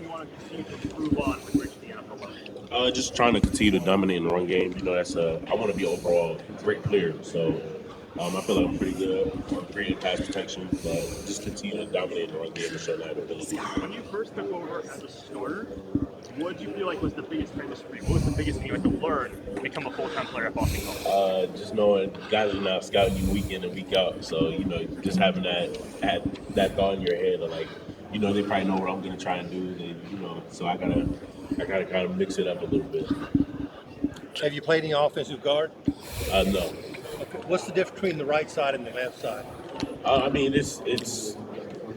want to continue to improve on with reaching the NFL level? Just trying to continue to dominate in the run game. I want to be overall a great player. So I feel like I'm pretty good. I'm great in pass protection, but just continue to dominate in the run game and show that ability. When you first took over as a starter, what did you feel like was the biggest transition for you? What was the biggest thing you had to learn to become a full-time player at Boston College? Just knowing guys are not scouting you week in and week out. So just having that thought in your head of like, they probably know what I'm gonna try and do. So I gotta kind of mix it up a little bit. Have you played any offensive guard? No. Okay. What's the difference between the right side and the left side? I mean, it's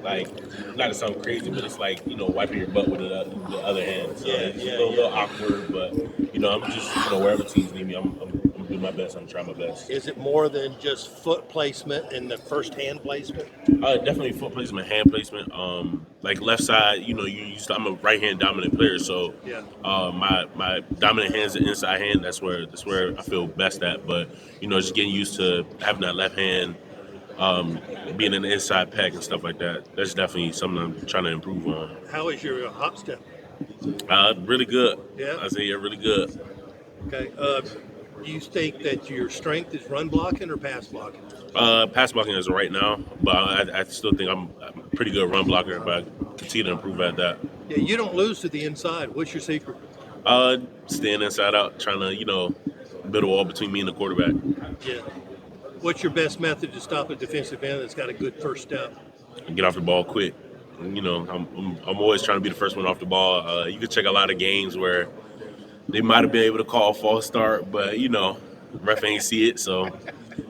like, not to sound crazy, but it's like, wiping your butt with the other hand. So it's a little awkward, but, I'm just, wherever teams need me, I'm doing my best. I'm trying my best. Is it more than just foot placement and the first hand placement? Definitely foot placement, hand placement. Like left side, I'm a right hand dominant player, so my dominant hand is the inside hand. That's where I feel best at. But just getting used to having that left hand, being in the inside pack and stuff like that. That's definitely something I'm trying to improve on. How is your hop step? Really good. Yeah. I say really good. Okay. Do you think that your strength is run blocking or pass blocking? Pass blocking is right now, but I still think I'm a pretty good run blocker, but I continue to improve at that. Yeah, you don't lose to the inside. What's your secret? Staying inside out, trying to, build a wall between me and the quarterback. Yeah. What's your best method to stop a defensive end that's got a good first step? Get off the ball quick. I'm always trying to be the first one off the ball. You can check a lot of games where they might have been able to call a false start, but ref ain't see it, so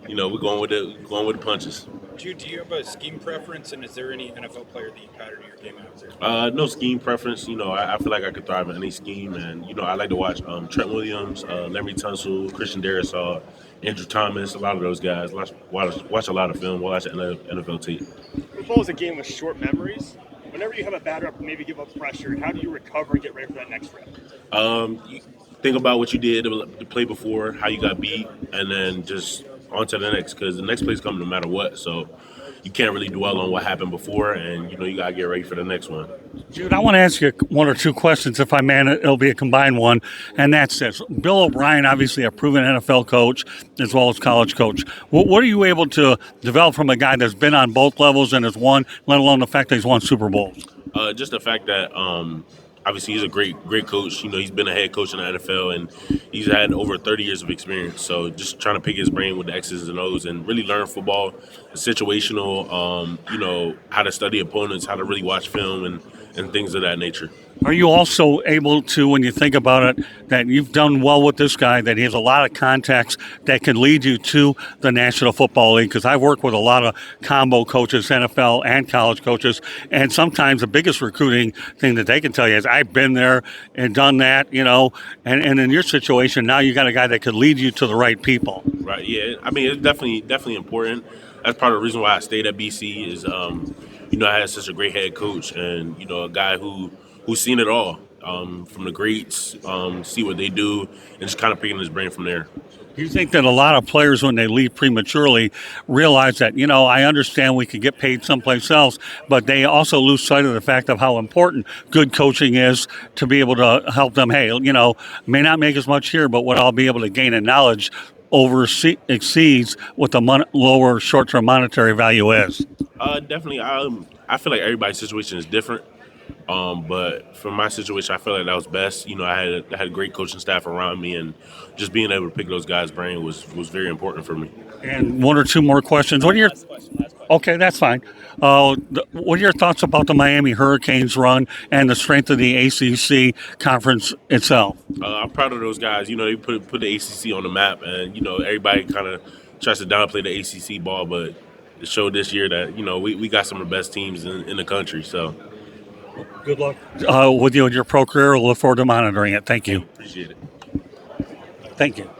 we're going with the punches. Jude, do you have a scheme preference, and is there any NFL player that you pattern your game after? No scheme preference. I feel like I could thrive in any scheme, and I like to watch Trent Williams, Larry Tunsil, Christian Darrisaw, Andrew Thomas, a lot of those guys. Watch a lot of film. Watch NFL tape. Football is a game with short memories. Whenever you have a bad rep, maybe give up pressure, how do you recover and get ready for that next rep? You think about what you did the play before, how you got beat, and then just on to the next, because the next play's coming no matter what. So you can't really dwell on what happened before, and you got to get ready for the next one. Jude, I want to ask you one or two questions, if I may. It'll be a combined one, and that's this. Bill O'Brien, obviously a proven NFL coach as well as college coach. What are you able to develop from a guy that's been on both levels and has won, let alone the fact that he's won Super Bowls? Just the fact that obviously he's a great coach. He's been a head coach in the NFL, and he's had over 30 years of experience. So just trying to pick his brain with the X's and O's and really learn football, situational, how to study opponents, how to really watch film and things of that nature. Are you also able to, when you think about it, that you've done well with this guy, that he has a lot of contacts that could lead you to the National Football League? Because I've worked with a lot of combo coaches, NFL and college coaches, and sometimes the biggest recruiting thing that they can tell you is, I've been there and done that, and in your situation, now you got a guy that could lead you to the right people. Right, yeah. I mean, it's definitely important. That's part of the reason why I stayed at BC is, I had such a great head coach and, a guy who's seen it all, from the greats, see what they do, and just kind of picking his brain from there. Do you think that a lot of players, when they leave prematurely, realize that, I understand we could get paid someplace else, but they also lose sight of the fact of how important good coaching is to be able to help them, hey, may not make as much here, but what I'll be able to gain in knowledge exceeds what the lower short-term monetary value is? Definitely. I feel like everybody's situation is different. But for my situation, I feel like that was best. I had a great coaching staff around me, and just being able to pick those guys' brain was very important for me. And one or two more questions. What are your? Last question. Okay, that's fine. What are your thoughts about the Miami Hurricanes run and the strength of the ACC conference itself? I'm proud of those guys. They put the ACC on the map, and everybody kind of tries to downplay the ACC ball, but it showed this year that we got some of the best teams in the country. So. Good luck with you and your pro career. We'll look forward to monitoring it. Thank you. Appreciate it. Thank you.